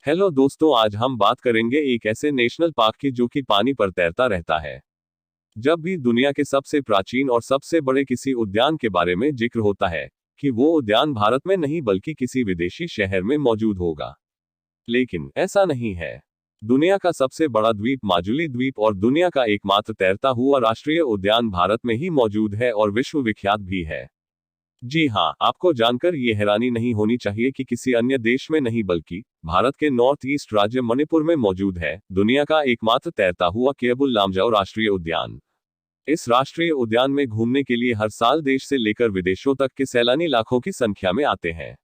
Hello दोस्तों, आज हम बात करेंगे एक ऐसे नेशनल पार्क की जो कि पानी पर तैरता रहता है। जब भी दुनिया के सबसे प्राचीन और सबसे बड़े किसी उद्यान के बारे में जिक्र होता है कि वो उद्यान भारत में नहीं बल्कि किसी विदेशी शहर में मौजूद होगा, लेकिन ऐसा नहीं है। दुनिया का सबसे बड़ा द्वीप माजुली द्वीप और दुनिया का एकमात्र तैरता हुआ राष्ट्रीय उद्यान भारत में ही मौजूद है और विश्व विख्यात भी है। जी हाँ, आपको जानकर ये हैरानी नहीं होनी चाहिए कि किसी अन्य देश में नहीं बल्कि भारत के नॉर्थ ईस्ट राज्य मणिपुर में मौजूद है दुनिया का एकमात्र तैरता हुआ केबुल लामजाओ राष्ट्रीय उद्यान। इस राष्ट्रीय उद्यान में घूमने के लिए हर साल देश से लेकर विदेशों तक के सैलानी लाखों की संख्या में आते हैं।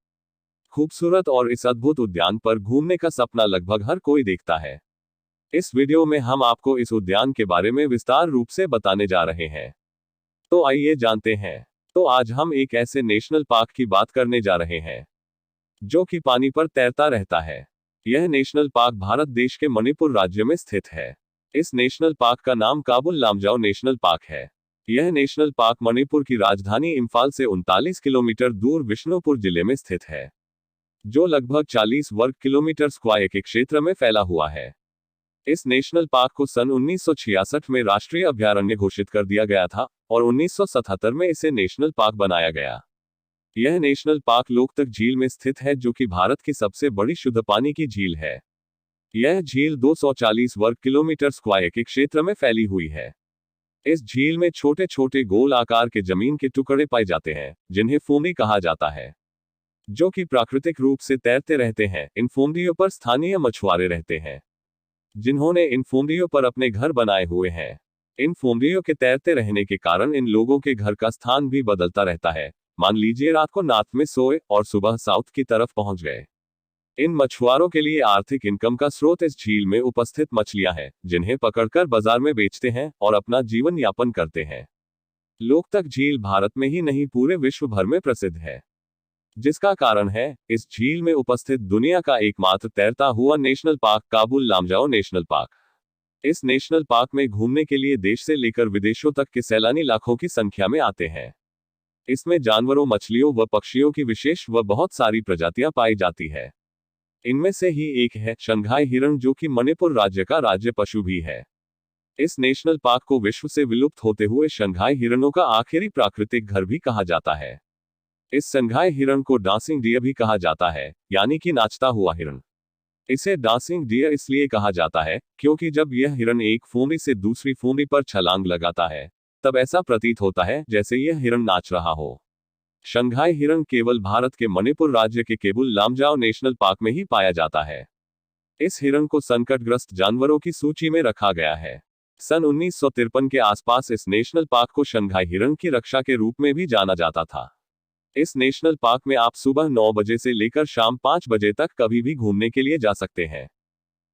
खूबसूरत और इस अद्भुत उद्यान पर घूमने का सपना लगभग हर कोई देखता है। इस वीडियो में हम आपको इस उद्यान के बारे में विस्तार रूप से बताने जा रहे हैं। तो आइए जानते हैं। तो आज हम एक ऐसे नेशनल पार्क की बात करने जा रहे हैं जो कि पानी पर तैरता रहता है। यह नेशनल पार्क भारत देश के मणिपुर राज्य में स्थित है। इस नेशनल पार्क का नाम काबुल लामजाओ नेशनल पार्क है। यह नेशनल पार्क मणिपुर की राजधानी इम्फाल से 39 किलोमीटर दूर विष्णुपुर जिले में स्थित है, जो लगभग 40 वर्ग किलोमीटर स्क्वायर के क्षेत्र में फैला हुआ है। इस नेशनल पार्क को सन 1966 में राष्ट्रीय अभयारण्य घोषित कर दिया गया था और 1977 में इसे नेशनल पार्क बनाया गया। यह नेशनल पार्क लोकतक झील में स्थित है जो कि भारत की सबसे बड़ी शुद्ध पानी की झील है। यह झील 240 वर्ग किलोमीटर स्क्वायर के क्षेत्र में फैली हुई है। इस झील में छोटे छोटे गोल आकार के जमीन के टुकड़े पाए जाते हैं जिन्हें फूंदी कहा जाता है, जो कि प्राकृतिक रूप से तैरते रहते हैं। इन फूंदियों पर स्थानीय मछुआरे रहते हैं जिन्होंने इन फूंदियों पर अपने घर बनाए हुए हैं। इन फूंदियों के तैरते रहने के कारण इन लोगों के घर का स्थान भी बदलता रहता है। मान लीजिए रात को नॉर्थ में सोए और सुबह साउथ की तरफ पहुंच गए। इन मछुआरों के लिए आर्थिक इनकम का स्रोत इस झील में उपस्थित मछलियां हैं जिन्हें पकड़कर बाजार में बेचते हैं और अपना जीवन यापन करते हैं। लोकतक झील भारत में ही नहीं पूरे विश्व भर में प्रसिद्ध है, जिसका कारण है इस झील में उपस्थित दुनिया का एकमात्र तैरता हुआ national park Kabul Lamjao national park. इस नेशनल पार्क में घूमने के लिए देश से लेकर विदेशों तक के सैलानी लाखों की संख्या में आते हैं। इसमें जानवरों, मछलियों व पक्षियों की विशेष व बहुत सारी प्रजातियां पाई जाती है। इनमें से ही एक है शंघाई हिरण, जो कि मणिपुर राज्य का राज्य पशु भी है। इस नेशनल पार्क को विश्व से विलुप्त होते हुए शंघाई हिरणों का आखिरी प्राकृतिक घर भी कहा जाता है। इस शंघाई हिरण को डांसिंग डियर भी कहा जाता है, यानी कि नाचता हुआ हिरण। इसे डांसिंग डियर इसलिए कहा जाता है क्योंकि जब यह हिरण एक फूंदी से दूसरी फूंदी पर छलांग लगाता है तब ऐसा प्रतीत होता है जैसे यह हिरण नाच रहा हो। शंघाई हिरण केवल भारत के मणिपुर राज्य के केबुल लामजाओ नेशनल पार्क में ही पाया जाता है। इस हिरण को संकटग्रस्त जानवरों की सूची में रखा गया है। सन 1953 के आसपास इस नेशनल पार्क को शंघाई हिरण की रक्षा के रूप में भी जाना जाता था। इस नेशनल पार्क में आप सुबह 9 बजे से लेकर शाम 5 बजे तक कभी भी घूमने के लिए जा सकते हैं।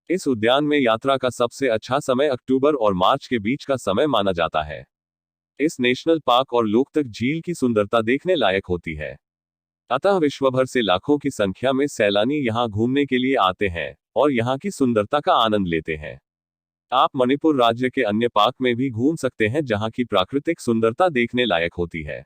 इस उद्यान में यात्रा का सबसे अच्छा समय अक्टूबर और मार्च के बीच का समय माना जाता है। इस नेशनल पार्क और लोकतक झील की सुंदरता देखने लायक होती है, अतः विश्वभर से लाखों की संख्या में सैलानी यहां घूमने के लिए आते हैं और यहां की सुंदरता का आनंद लेते हैं। आप मणिपुर राज्य के अन्य पार्क में भी घूम सकते हैं जहां की प्राकृतिक सुंदरता देखने लायक होती है।